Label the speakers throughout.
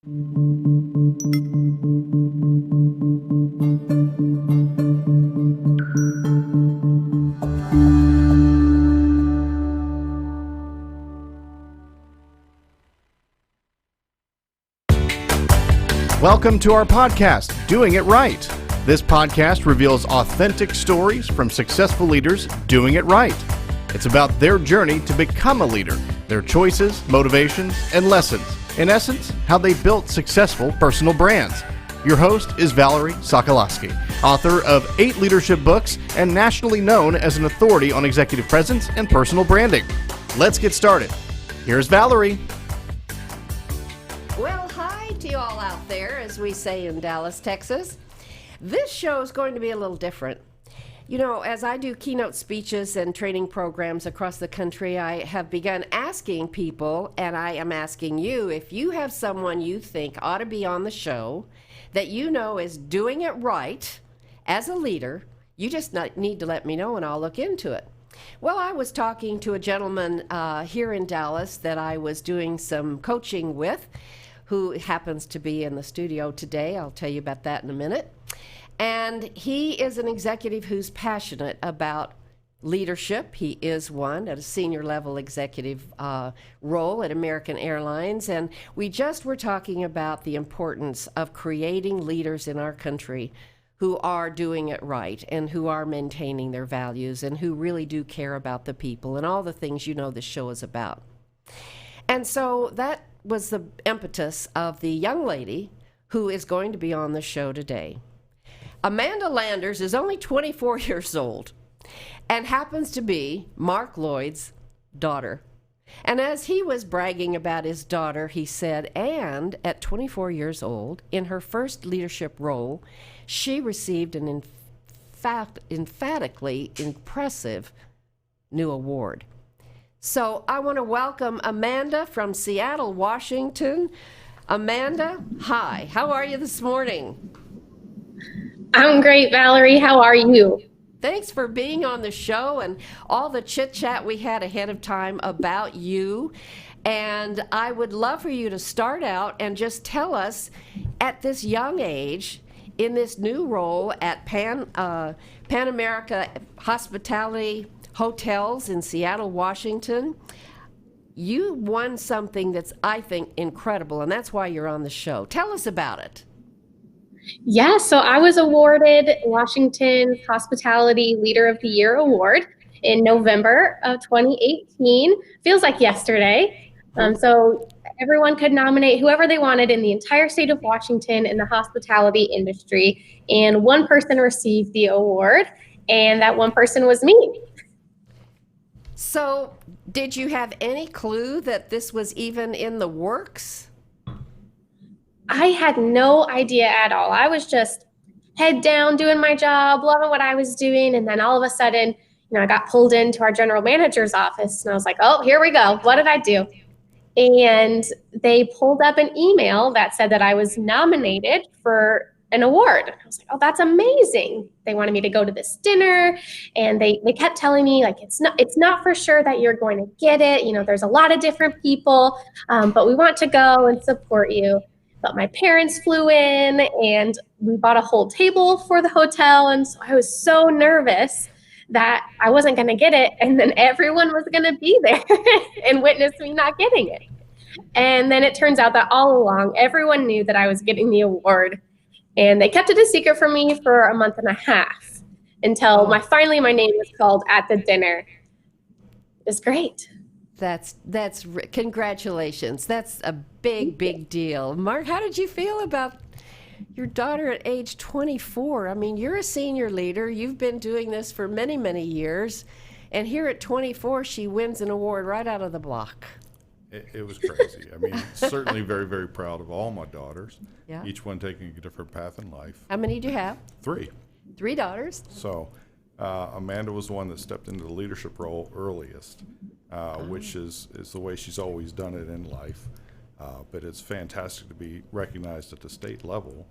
Speaker 1: Welcome to our podcast, Doing It Right. This podcast reveals authentic stories from successful leaders doing it right. It's about their journey to become a leader, their choices, motivations, and lessons. In essence, how they built successful personal brands. Your host is Valerie Sokolowski, author of 8 leadership books and nationally known as an authority on executive presence and personal branding. Let's get started. Here's Valerie.
Speaker 2: Well, hi to you all out there, as we say in Dallas, Texas. This show is going to be a little different. You know, as I do keynote speeches and training programs across the country, I have begun asking people, and I am asking you, if you have someone you think ought to be on the show that you know is doing it right as a leader, you just need to let me know and I'll look into it. Well, I was talking to a gentleman here in Dallas that I was doing some coaching with, who happens to be in the studio today. I'll tell you about that in a minute. And he is an executive who's passionate about leadership. He is one at a senior level executive role at American Airlines. And we just were talking about the importance of creating leaders in our country who are doing it right and who are maintaining their values and who really do care about the people and all the things you know this show is about. And so that was the impetus of the young lady who is going to be on the show today. Amanda Landers is only 24 years old and happens to be Mark Lloyd's daughter. And as he was bragging about his daughter, he said, and at 24 years old, in her first leadership role, she received an emphatically impressive new award. So I want to welcome Amanda from Seattle, Washington. Amanda, hi. How are you this morning?
Speaker 3: I'm great, Valerie. How are you?
Speaker 2: Thanks for being on the show and all the chit-chat we had ahead of time about you. And I would love for you to start out and just tell us, at this young age, in this new role at Pan America Hospitality Hotels in Seattle, Washington, you won something that's, I think, incredible, and that's why you're on the show. Tell us about it.
Speaker 3: Yeah, so I was awarded Washington's Hospitality Leader of the Year Award in November of 2018. Feels like yesterday. So everyone could nominate whoever they wanted in the entire state of Washington in the hospitality industry, and one person received the award, and that one person was me.
Speaker 2: So, did you have any clue that this was even in the works?
Speaker 3: I had no idea at all. I was just head down doing my job, loving what I was doing. And then all of a sudden, I got pulled into our general manager's office and I was like, oh, here we go. What did I do? And they pulled up an email that said that I was nominated for an award. I was like, oh, that's amazing. They wanted me to go to this dinner, and they kept telling me, like, it's not for sure that you're going to get it. There's a lot of different people, but we want to go and support you. But my parents flew in and we bought a whole table for the hotel. And so I was so nervous that I wasn't going to get it. And then everyone was going to be there and witness me not getting it. And then it turns out that all along, everyone knew that I was getting the award. And they kept it a secret from me for a month and a half until finally my name was called at the dinner. It was great.
Speaker 2: That's congratulations. That's a big deal. Mark, how did you feel about your daughter at age 24? I mean, you're a senior leader. You've been doing this for many years. And here at 24, she wins an award right out of the block.
Speaker 4: It was crazy. I mean, certainly very proud of all my daughters.
Speaker 2: Yeah.
Speaker 4: Each one taking a different path in life.
Speaker 2: How many do you have?
Speaker 4: 3.
Speaker 2: 3 daughters.
Speaker 4: So Amanda was the one that stepped into the leadership role earliest, which is the way she's always done it in life. But it's fantastic to be recognized at the state level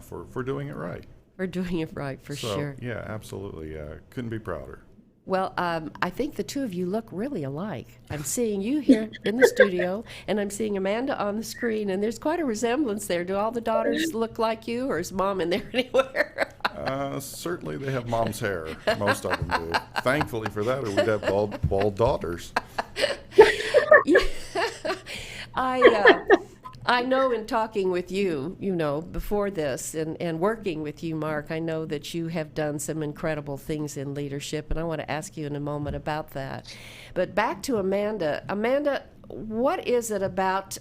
Speaker 4: for doing it right.
Speaker 2: For doing it right, for sure.
Speaker 4: Yeah, absolutely. Couldn't be prouder.
Speaker 2: Well, I think the two of you look really alike. I'm seeing you here in the studio, and I'm seeing Amanda on the screen, and there's quite a resemblance there. Do all the daughters look like you, or is Mom in there anywhere?
Speaker 4: Certainly they have mom's hair. Most of them do. Thankfully for that, or we'd have bald daughters.
Speaker 2: I know in talking with you, before this and working with you, Mark, I know that you have done some incredible things in leadership, and I want to ask you in a moment about that. But back to Amanda. Amanda, what is it about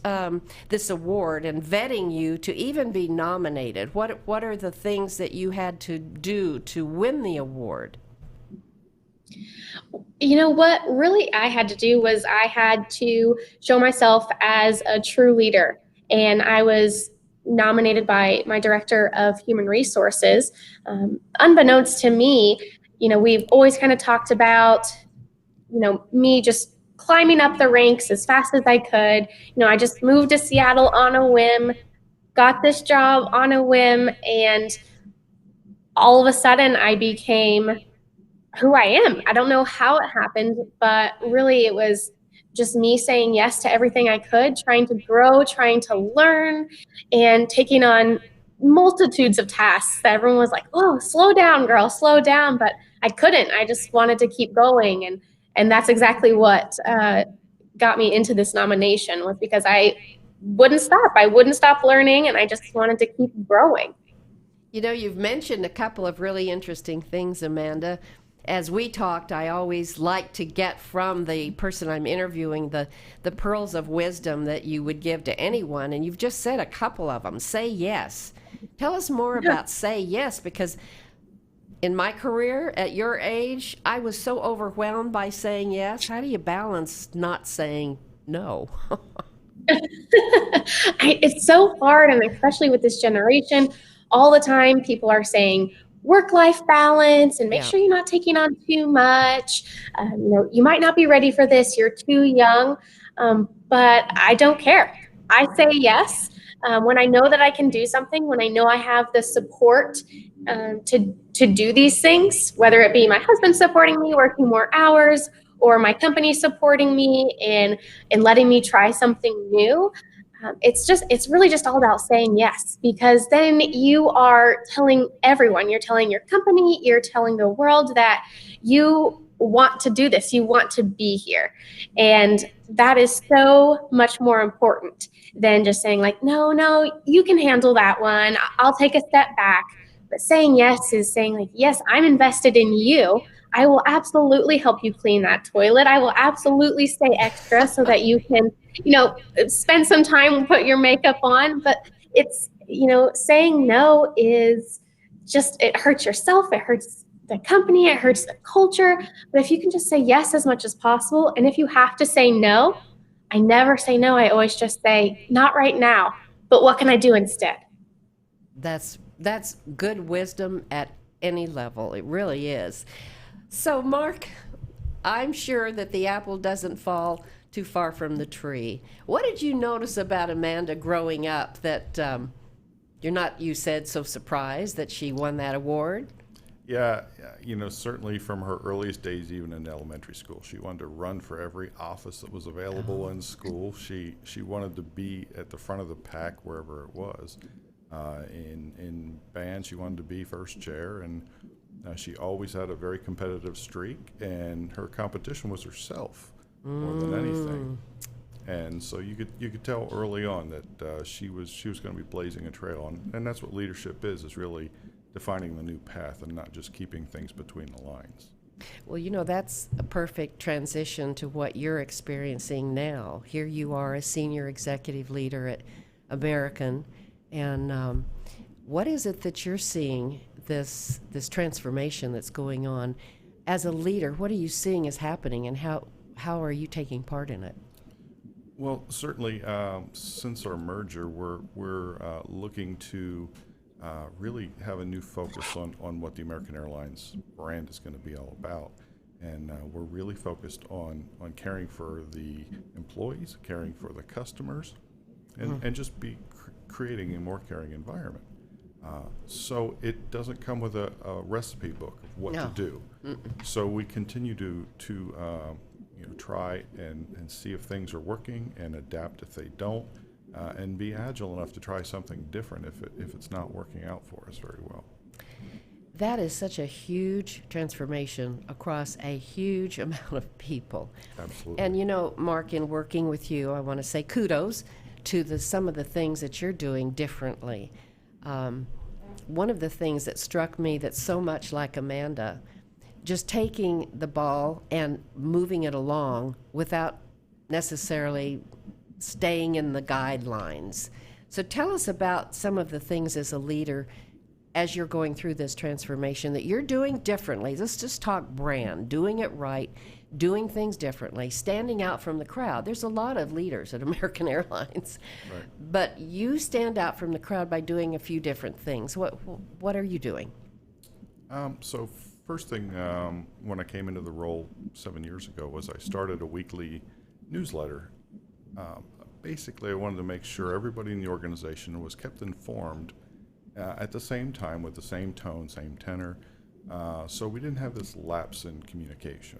Speaker 2: this award and vetting you to even be nominated? What are the things that you had to do to win the award?
Speaker 3: What really I had to do was I had to show myself as a true leader. And I was nominated by my director of human resources. Unbeknownst to me, we've always kind of talked about, me just climbing up the ranks as fast as I could. I just moved to Seattle on a whim, got this job on a whim, and all of a sudden I became who I am. I don't know how it happened, but really it was just me saying yes to everything I could, trying to grow, trying to learn, and taking on multitudes of tasks that everyone was like, "Oh, slow down, girl, slow down." But I couldn't. I just wanted to keep going, and that's exactly what got me into this nomination, was because I wouldn't stop. I wouldn't stop learning, and I just wanted to keep growing.
Speaker 2: You've mentioned a couple of really interesting things, Amanda. As we talked, I always like to get from the person I'm interviewing the pearls of wisdom that you would give to anyone, and you've just said a couple of them. Say yes. Tell us more about say yes, because in my career, at your age, I was so overwhelmed by saying yes. How do you balance not saying no?
Speaker 3: It's so hard, and especially with this generation, all the time people are saying work-life balance and make sure you're not taking on too much. You might not be ready for this. You're too young, but I don't care. I say yes when I know that I can do something. When I know I have the support to do these things, whether it be my husband supporting me, working more hours, or my company supporting me and letting me try something new. It's really just all about saying yes, because then you are telling everyone, you're telling your company, you're telling the world that you want to do this, you want to be here. And that is so much more important than just saying like, no, you can handle that one. I'll take a step back. But saying yes is saying like, yes, I'm invested in you. I will absolutely help you clean that toilet. I will absolutely stay extra so that you can, spend some time, put your makeup on. But it's, saying no is just, it hurts yourself. It hurts the company. It hurts the culture. But if you can just say yes as much as possible, and if you have to say no, I never say no. I always just say, not right now, but what can I do instead?
Speaker 2: That's good wisdom at any level. It really is. So, Mark, I'm sure that the apple doesn't fall too far from the tree. What did you notice about Amanda growing up that you're not, you said, so surprised that she won that award?
Speaker 4: Yeah, certainly from her earliest days, even in elementary school, she wanted to run for every office that was available in school. She wanted to be at the front of the pack wherever it was. In band, she wanted to be first chair, and she always had a very competitive streak, and her competition was herself more than anything. And so you could tell early on that she was going to be blazing a trail, and that's what leadership is really defining the new path and not just keeping things between the lines.
Speaker 2: Well, that's a perfect transition to what you're experiencing now. Here you are, a senior executive leader at American, and what is it that you're seeing, this transformation that's going on as a leader? What are you seeing is happening, and how are you taking part in it?
Speaker 4: Well, certainly, since our merger, we're looking to really have a new focus on what the American Airlines brand is going to be all about. And we're really focused on caring for the employees, caring for the customers, and just creating a more caring environment. So it doesn't come with a recipe book of what to do. So we continue to try and see if things are working and adapt if they don't, and be agile enough to try something different if it's not working out for us very well.
Speaker 2: That is such a huge transformation across a huge amount of people.
Speaker 4: Absolutely.
Speaker 2: And Mark, in working with you, I want to say kudos to some of the things that you're doing differently. One of the things that struck me that's so much like Amanda, just taking the ball and moving it along without necessarily staying in the guidelines. So tell us about some of the things as a leader as you're going through this transformation that you're doing differently. Let's just talk brand, doing it right, doing things differently, standing out from the crowd. There's a lot of leaders at American Airlines,
Speaker 4: Right.
Speaker 2: but you stand out from the crowd by doing a few different things. What are you doing?
Speaker 4: So first thing, when I came into the role 7 years ago, was I started a weekly newsletter. Basically, I wanted to make sure everybody in the organization was kept informed at the same time with the same tone, same tenor, so we didn't have this lapse in communication.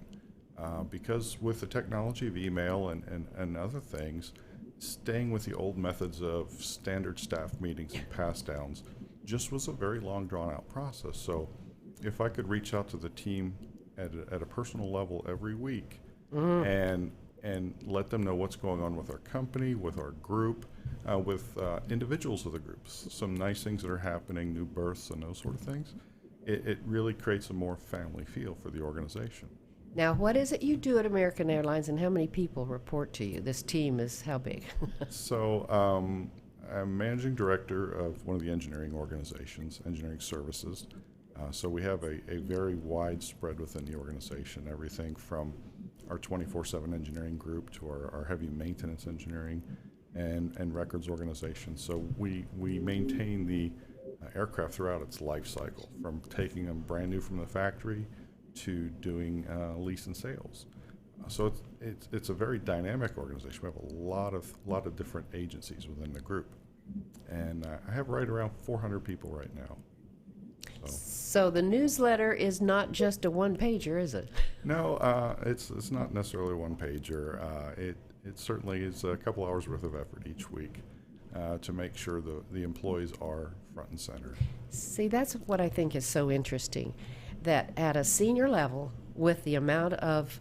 Speaker 4: Because with the technology of email and other things, staying with the old methods of standard staff meetings and pass downs just was a very long, drawn-out process. So if I could reach out to the team at a personal level every week and let them know what's going on with our company, with our group, with individuals of the groups, some nice things that are happening, new births and those sort of things, it really creates a more family feel for the organization.
Speaker 2: Now, what is it you do at American Airlines, and how many people report to you? This team is how big?
Speaker 4: So I'm managing director of one of the engineering organizations, engineering services. So we have a very wide spread within the organization, everything from our 24/7 engineering group to our heavy maintenance engineering and records organization. So we maintain the aircraft throughout its life cycle, from taking them brand new from the factory to doing lease and sales. So it's a very dynamic organization. We have a lot of different agencies within the group, and I have right around 400 people right now.
Speaker 2: So the newsletter is not just a one-pager, is it?
Speaker 4: No, it's not necessarily a one-pager. It certainly is a couple hours worth of effort each week to make sure the employees are front and center.
Speaker 2: See, that's what I think is so interesting, that at a senior level, with the amount of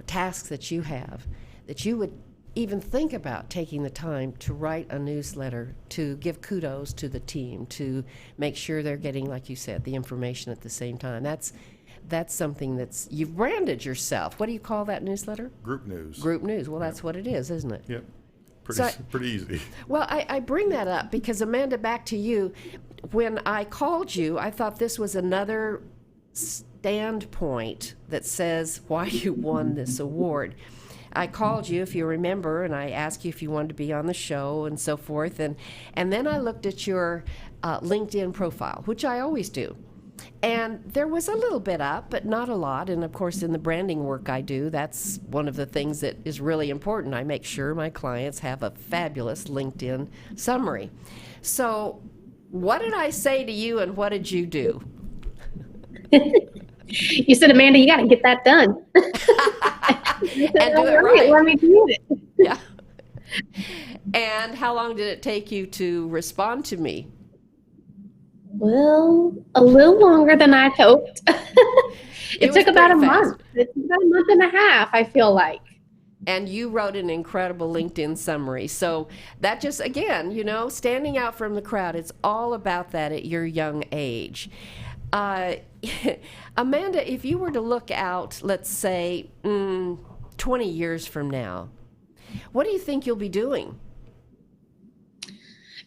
Speaker 2: tasks that you have, that you would even think about taking the time to write a newsletter, to give kudos to the team, to make sure they're getting, like you said, the information at the same time. That's something you've branded yourself. What do you call that newsletter?
Speaker 4: Group news.
Speaker 2: Group news. Well, that's what it is, isn't it?
Speaker 4: Yep.
Speaker 2: So
Speaker 4: Pretty easy.
Speaker 2: Well, I bring that up because, Amanda, back to you. When I called you, I thought this was another standpoint that says why you won this award. I called you, if you remember, and I asked you if you wanted to be on the show and so forth. And then I looked at your LinkedIn profile, which I always do. And there was a little bit up, but not a lot. And of course, in the branding work I do, that's one of the things that is really important. I make sure my clients have a fabulous LinkedIn summary. So what did I say to you, and what did you do?
Speaker 3: You said, Amanda, you got to get that done.
Speaker 2: And do it right.
Speaker 3: Let me do it.
Speaker 2: Yeah. And how long did it take you to respond to me?
Speaker 3: Well, a little longer than I'd hoped. It took about a month. It took about a month and a half, I feel like.
Speaker 2: And you wrote an incredible LinkedIn summary. So that just, again, standing out from the crowd, it's all about that at your young age. Amanda, if you were to look out, let's say, 20 years from now, what do you think you'll be doing?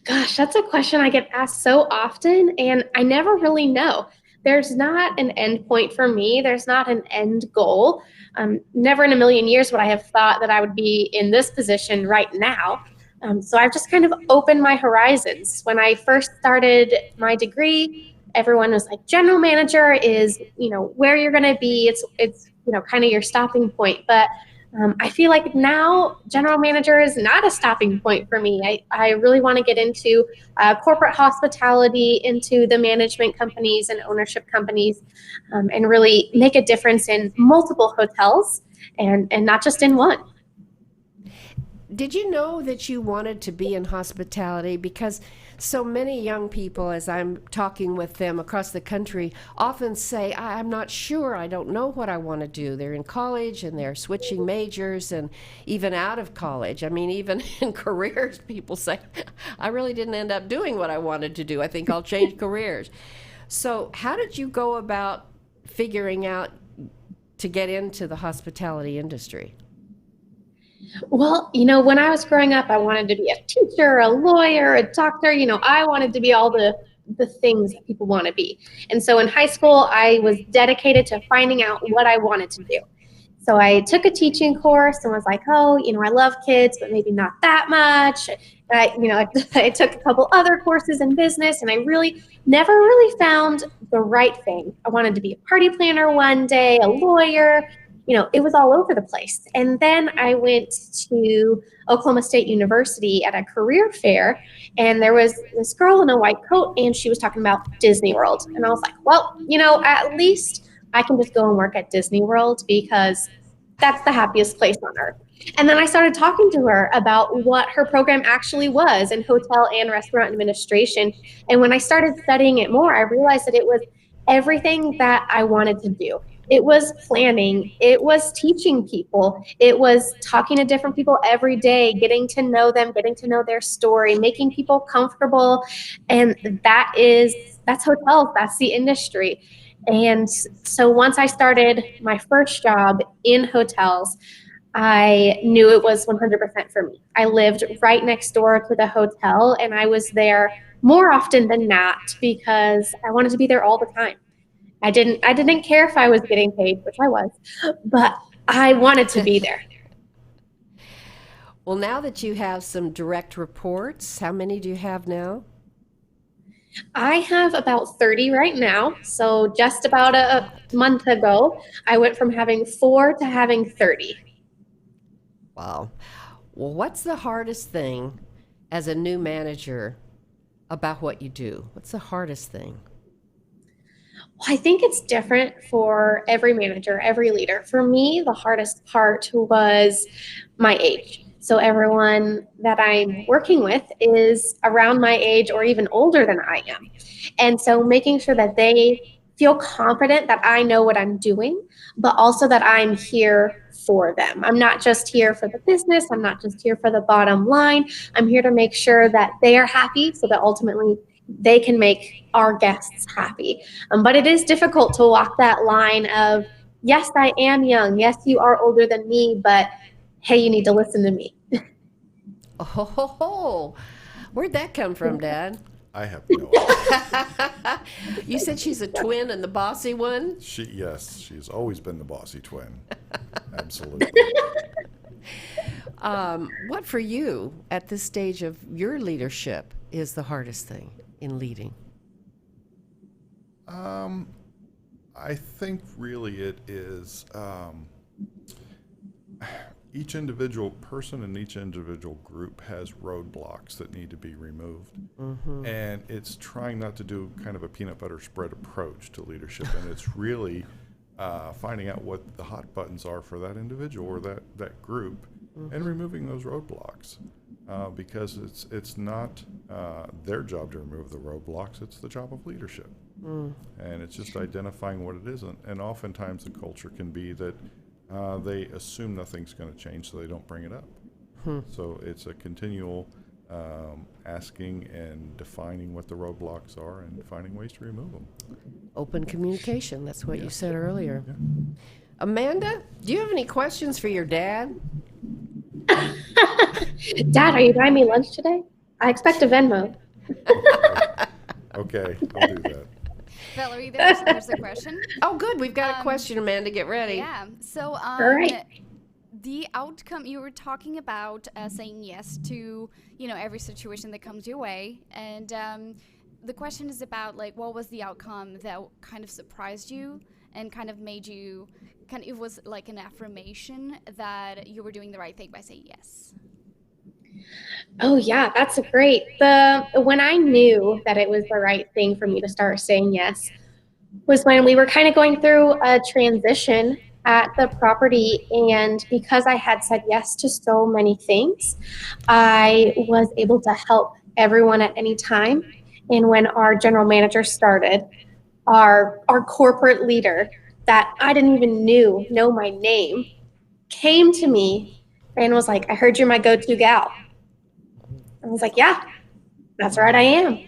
Speaker 3: Gosh, that's a question I get asked so often, and I never really know. There's not an end point for me. There's not an end goal. Never in a million years would I have thought that I would be in this position right now. So I've just kind of opened my horizons. When I first started my degree, everyone was like, general manager is, where you're going to be. It's kind of your stopping point. But I feel like now general manager is not a stopping point for me. I really want to get into corporate hospitality, into the management companies and ownership companies, and really make a difference in multiple hotels and not just in one.
Speaker 2: Did you know that you wanted to be in hospitality? Because so many young people, as I'm talking with them across the country, often say, I'm not sure, I don't know what I want to do. They're in college and they're switching majors, and even out of college. I mean, even in careers, people say, I really didn't end up doing what I wanted to do. I think I'll change careers. So how did you go about figuring out to get into the hospitality industry?
Speaker 3: Well, when I was growing up, I wanted to be a teacher, a lawyer, a doctor. I wanted to be all the things that people want to be. And so in high school, I was dedicated to finding out what I wanted to do. So I took a teaching course and was like, oh, I love kids, but maybe not that much. I took a couple other courses in business, and I really never really found the right thing. I wanted to be a party planner one day, a lawyer. It was all over the place. And then I went to Oklahoma State University at a career fair, and there was this girl in a white coat, and she was talking about Disney World. And I was like, well, at least I can just go and work at Disney World because that's the happiest place on earth. And then I started talking to her about what her program actually was in hotel and restaurant administration. And when I started studying it more, I realized that it was everything that I wanted to do. It was planning. It was teaching people. It was talking to different people every day, getting to know them, getting to know their story, making people comfortable. And that's hotels. That's the industry. And so once I started my first job in hotels, I knew it was 100% for me. I lived right next door to the hotel, and I was there more often than not because I wanted to be there all the time. I didn't care if I was getting paid, which I was, but I wanted to be there.
Speaker 2: Well, now that you have some direct reports, how many do you have now?
Speaker 3: I have about 30 right now. So just about a month ago, I went from having 4 to having 30.
Speaker 2: Wow. Well, what's the hardest thing as a new manager about what you do? What's the hardest thing?
Speaker 3: Well, I think it's different for every manager, every leader. For me, the hardest part was my age. So everyone that I'm working with is around my age or even older than I am. And so making sure that they feel confident that I know what I'm doing, but also that I'm here for them. I'm not just here for the business. I'm not just here for the bottom line. I'm here to make sure that they are happy so that ultimately they can make our guests happy. But it is difficult to walk that line of, yes, I am young. Yes, you are older than me, but hey, you need to listen to me.
Speaker 2: Oh, where'd that come from, Dad?
Speaker 4: I have no idea.
Speaker 2: You said she's a twin and the bossy one?
Speaker 4: Yes, she's always been the bossy twin. Absolutely.
Speaker 2: What for you at this stage of your leadership is the hardest thing in leading?
Speaker 4: I think really it is each individual person and each individual group has roadblocks that need to be removed. Mm-hmm. And it's trying not to do kind of a peanut butter spread approach to leadership. And it's really finding out what the hot buttons are for that individual or that group, mm-hmm. and removing those roadblocks. Because it's not their job to remove the roadblocks, it's the job of leadership. Mm. And it's just identifying what it is. And oftentimes the culture can be that they assume nothing's going to change, so they don't bring it up. So it's a continual asking and defining what the roadblocks are and finding ways to remove them.
Speaker 2: Open communication, that's what you said earlier.
Speaker 4: Yeah.
Speaker 2: Amanda, do you have any questions for your dad?
Speaker 3: Dad, are you buying me lunch today? I expect a Venmo.
Speaker 4: Okay, I'll do that.
Speaker 5: Valerie, there's a question.
Speaker 2: Oh, good. We've got a question, Amanda. Get ready.
Speaker 5: Yeah. So,
Speaker 3: All right.
Speaker 5: the outcome you were talking about, saying yes to, every situation that comes your way, and the question is about what was the outcome that kind of surprised you and kind of made you it was like an affirmation that you were doing the right thing by saying yes?
Speaker 3: Oh yeah, that's great. When I knew that it was the right thing for me to start saying yes was when we were kind of going through a transition at the property, and because I had said yes to so many things, I was able to help everyone at any time. And when our general manager started, our corporate leader that I didn't even know my name came to me and was like, "I heard you're my go-to gal." I was like, "Yeah, that's right, I am."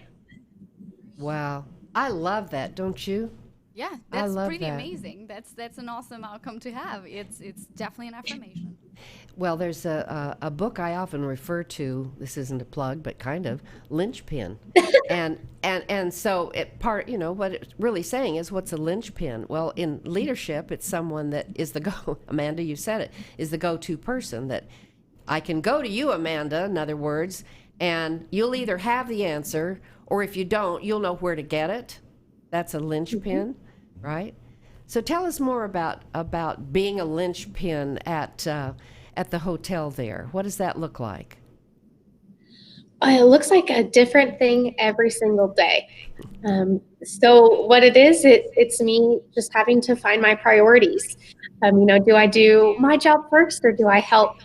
Speaker 2: Wow. I love that, don't you?
Speaker 5: Yeah,
Speaker 2: I
Speaker 5: that's
Speaker 2: love
Speaker 5: pretty
Speaker 2: that.
Speaker 5: amazing. That's an awesome outcome to have. It's definitely an affirmation.
Speaker 2: Well, there's a book I often refer to. This isn't a plug, but kind of linchpin, and so what it's really saying is, what's a linchpin? Well, in leadership, it's someone that is the go. Amanda, you said it, is the go-to person that I can go to you, Amanda. In other words, and you'll either have the answer, or if you don't, you'll know where to get it. That's a linchpin, right? So tell us more about being a linchpin at the hotel there. What does that look like?
Speaker 3: It looks like a different thing every single day. So what it is, it's me just having to find my priorities. Do I do my job first, or do I help,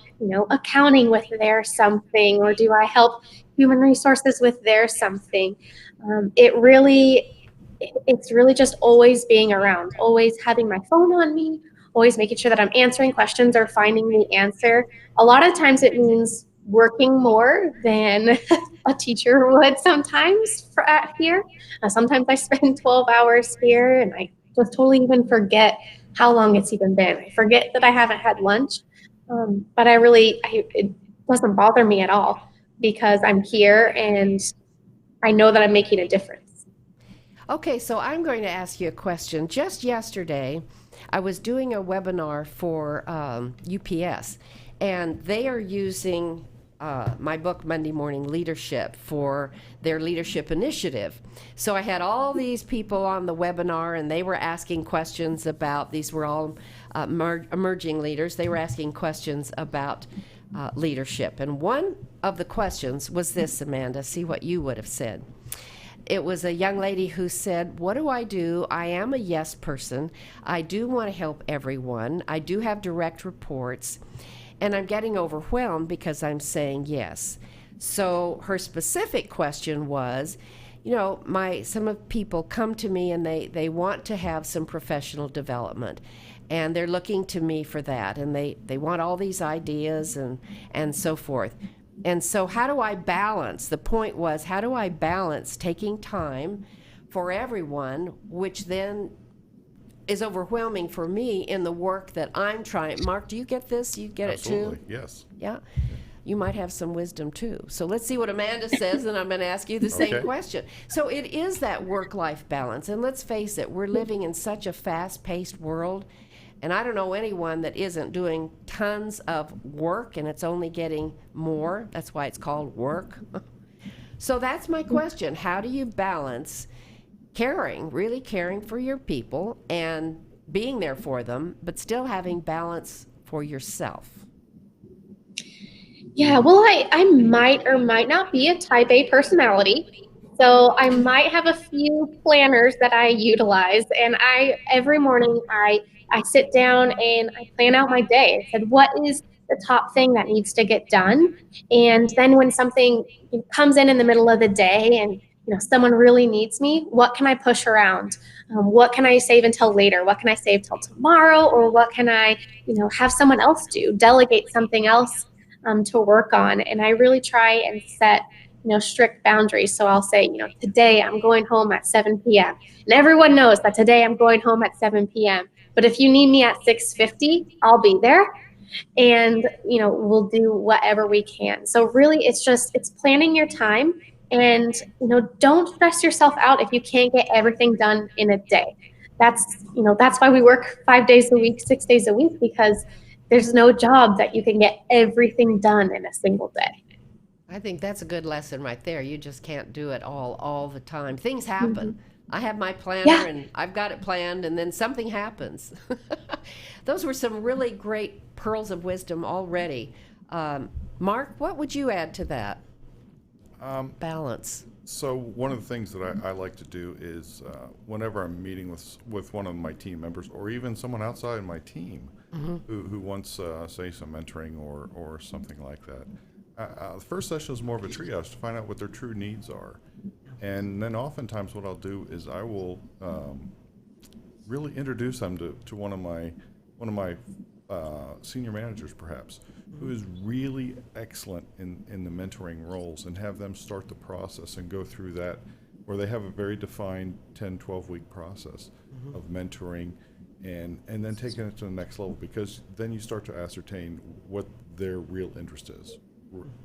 Speaker 3: accounting with their something, or do I help human resources with their something? It's really just always being around, always having my phone on me, always making sure that I'm answering questions or finding the answer. A lot of times it means working more than a teacher would sometimes here. Sometimes I spend 12 hours here and I just totally even forget how long it's even been. I forget that I haven't had lunch, but it doesn't bother me at all because I'm here and I know that I'm making a difference.
Speaker 2: Okay, so I'm going to ask you a question. Just yesterday, I was doing a webinar for UPS, and they are using my book, Monday Morning Leadership, for their leadership initiative. So I had all these people on the webinar, and they were asking questions about, these were all emerging leaders, they were asking questions about leadership. And one of the questions was this, Amanda, see what you would have said. It was a young lady who said, what do I do? I am a yes person. I do want to help everyone. I do have direct reports. And I'm getting overwhelmed because I'm saying yes. So her specific question was, some of people come to me and they want to have some professional development. And they're looking to me for that. And they want all these ideas and so forth. And so how do I balance? The point was, how do I balance taking time for everyone, which then is overwhelming for me in the work that I'm trying. Mark, do you get this? You get
Speaker 4: Absolutely.
Speaker 2: it too?
Speaker 4: Yes.
Speaker 2: Yeah? You might have some wisdom too. So let's see what Amanda says, and I'm going to ask you the same question. So it is that work-life balance. And let's face it, we're living in such a fast-paced world. And I don't know anyone that isn't doing tons of work, and it's only getting more. That's why it's called work. So that's my question. How do you balance really caring for your people and being there for them, but still having balance for yourself?
Speaker 3: Yeah, well, I might or might not be a type A personality. So I might have a few planners that I utilize. And every morning I sit down and I plan out my day. I said, what is the top thing that needs to get done? And then when something comes in the middle of the day and someone really needs me, what can I push around? What can I save until later? What can I save till tomorrow? Or what can I, have someone else do? Delegate something else to work on. And I really try and set strict boundaries. So I'll say, today I'm going home at 7 p.m. And everyone knows that today I'm going home at 7 p.m. But if you need me at 6:50, I'll be there. And, we'll do whatever we can. So really it's planning your time and, don't stress yourself out if you can't get everything done in a day. That's why we work 5 days a week, 6 days a week, because there's no job that you can get everything done in a single day.
Speaker 2: I think that's a good lesson right there. You just can't do it all the time. Things happen. I have my planner
Speaker 3: Yeah.
Speaker 2: and I've got it planned, and then something happens. Those were some really great pearls of wisdom already. Mark, what would you add to that? Balance.
Speaker 4: So one of the things that I like to do is whenever I'm meeting with one of my team members, or even someone outside my team who wants, say, some mentoring or something like that, the first session is more of a triage to find out what their true needs are. And then oftentimes what I'll do is I will really introduce them to one of my senior managers, perhaps, who is really excellent in the mentoring roles, and have them start the process and go through that, where they have a very defined 10, 12-week process of mentoring, and then taking it to the next level, because then you start to ascertain what their real interest is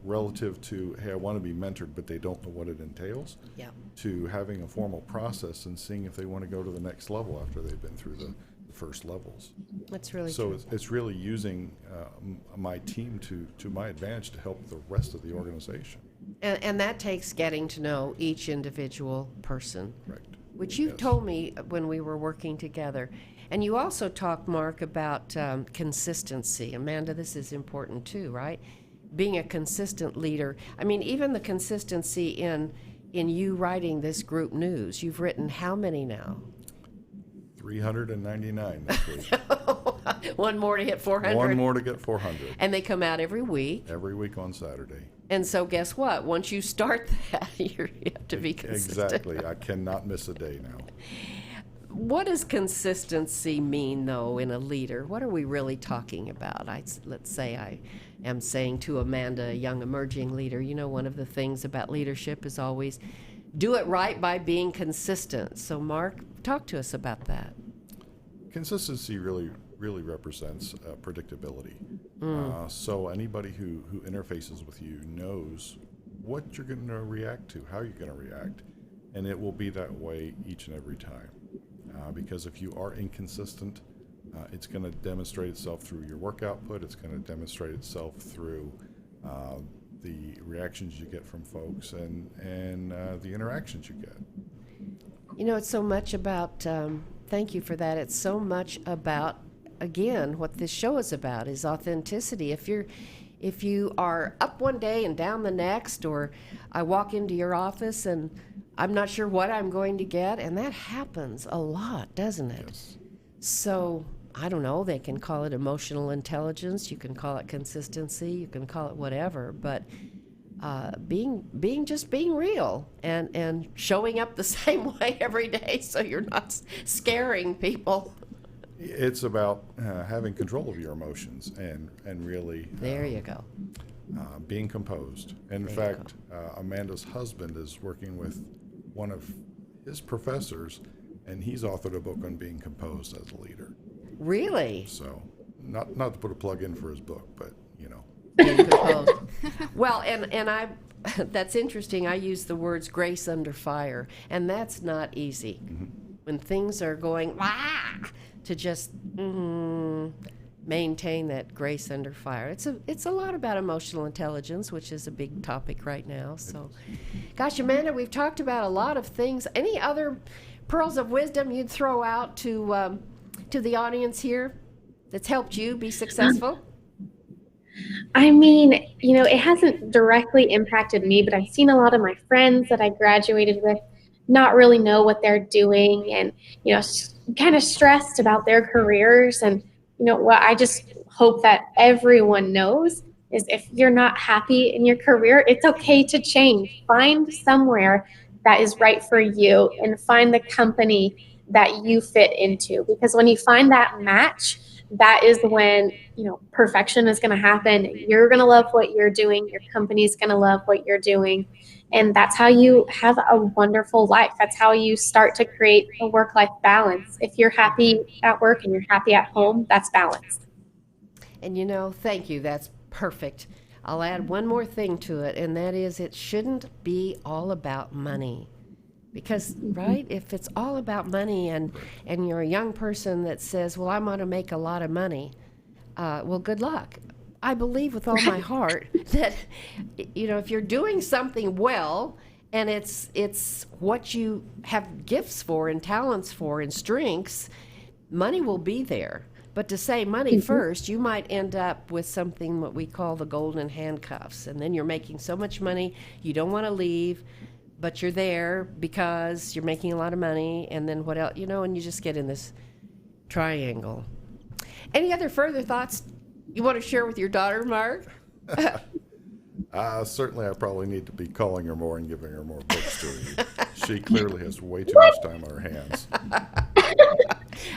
Speaker 4: relative to, hey, I want to be mentored, but they don't know what it entails, to having a formal process and seeing if they want to go to the next level after they've been through the first levels.
Speaker 2: That's really
Speaker 4: so
Speaker 2: true.
Speaker 4: it's really using my team to my advantage to help the rest of the organization.
Speaker 2: And that takes getting to know each individual person,
Speaker 4: Correct.
Speaker 2: which you told me when we were working together. And you also talked, Mark, about consistency. Amanda, this is important too, right? Being a consistent leader. I mean, even the consistency in you writing this group news. You've written how many now?
Speaker 4: 399 this week.
Speaker 2: One more to hit 400.
Speaker 4: One more to get 400.
Speaker 2: And they come out every week.
Speaker 4: Every week on Saturday.
Speaker 2: And so guess what? Once you start that, you have to be consistent.
Speaker 4: Exactly. I cannot miss a day now.
Speaker 2: What does consistency mean, though, in a leader? What are we really talking about? Let's say I am saying to Amanda, a young emerging leader, you know, one of the things about leadership is always do it right by being consistent. So, Mark, talk to us about that.
Speaker 4: Consistency really represents predictability. So anybody who interfaces with you knows what you're going to react to, how you're going to react, and it will be that way each and every time. Because if you are inconsistent, it's going to demonstrate itself through your work output. It's going to demonstrate itself through the reactions you get from folks and the interactions you get.
Speaker 2: You know, it's so much about, thank you for that. It's so much about, again, what this show is about is authenticity. If you are up one day and down the next, or I walk into your office and I'm not sure what I'm going to get, and that happens a lot, doesn't it?
Speaker 4: Yes.
Speaker 2: So, I don't know, they can call it emotional intelligence, you can call it consistency, you can call it whatever, but being real and showing up the same way every day so you're not scaring people.
Speaker 4: It's about having control of your emotions and really
Speaker 2: There you go.
Speaker 4: being composed. In fact, Amanda's husband is working with one of his professors, and he's authored a book on being composed as a leader.
Speaker 2: Really?
Speaker 4: So, not to put a plug in for his book, but you know.
Speaker 2: Being composed. Well, and I that's interesting. I use the words grace under fire, and that's not easy. When things are going to just maintain that grace under fire. It's a lot about emotional intelligence, which is a big topic right now. So, gosh, Amanda, we've talked about a lot of things. Any other pearls of wisdom you'd throw out to the audience here that's helped you be successful?
Speaker 3: I mean, you know, it hasn't directly impacted me, but I've seen a lot of my friends that I graduated with not really know what they're doing, and, you know, kind of stressed about their careers. And, you know, what I just hope that everyone knows is if you're not happy in your career, it's okay to change. Find somewhere that is right for you and find the company that you fit into. Because when you find that match, that is when, you know, perfection is going to happen. You're going to love what you're doing. Your company's going to love what you're doing. And that's how you have a wonderful life. That's how you start to create a work-life balance. If you're happy at work and you're happy at home, that's balance.
Speaker 2: And you know, thank you. That's perfect. I'll add one more thing to it, and that is it shouldn't be all about money. Because, right, if it's all about money and you're a young person that says, well, I'm going to make a lot of money, well, good luck. I believe with all my heart that, you know, if you're doing something well and it's what you have gifts for and talents for and strengths. Money will be there. But to say money first, you might end up with something what we call the golden handcuffs. And then you're making so much money, you don't want to leave, but you're there because you're making a lot of money. And then what else, and you just get in this triangle. Any other further thoughts you want to share with your daughter, Mark?
Speaker 4: Certainly, I probably need to be calling her more and giving her more books to read. She clearly has way too much time on her hands.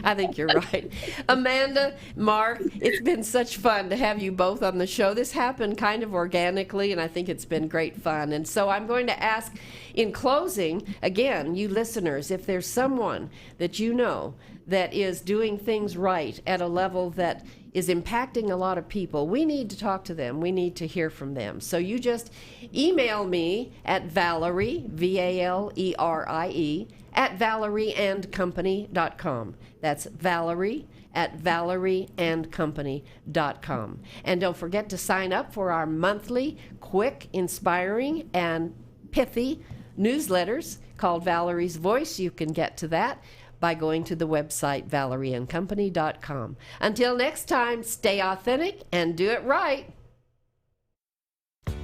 Speaker 2: I think you're right. Amanda, Mark, it's been such fun to have you both on the show. This happened kind of organically, and I think it's been great fun. And so I'm going to ask, in closing, again, you listeners, if there's someone that you know that is doing things right at a level that is impacting a lot of people, we need to talk to them. We need to hear from them. So you just email me at Valerie, Valerie, at valerieandcompany.com. That's Valerie at valerieandcompany.com. And don't forget to sign up for our monthly, quick, inspiring, and pithy newsletters called Valerie's Voice. You can get to that by going to the website valerieandcompany.com. Until next time, stay authentic and do it right.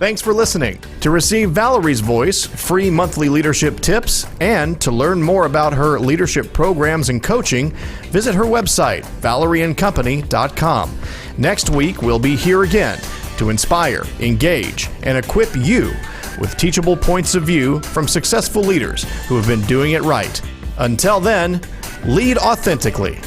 Speaker 1: Thanks for listening. To receive Valerie's Voice, free monthly leadership tips, and to learn more about her leadership programs and coaching, visit her website, valerieandcompany.com. Next week, we'll be here again to inspire, engage, and equip you with teachable points of view from successful leaders who have been doing it right. Until then, lead authentically.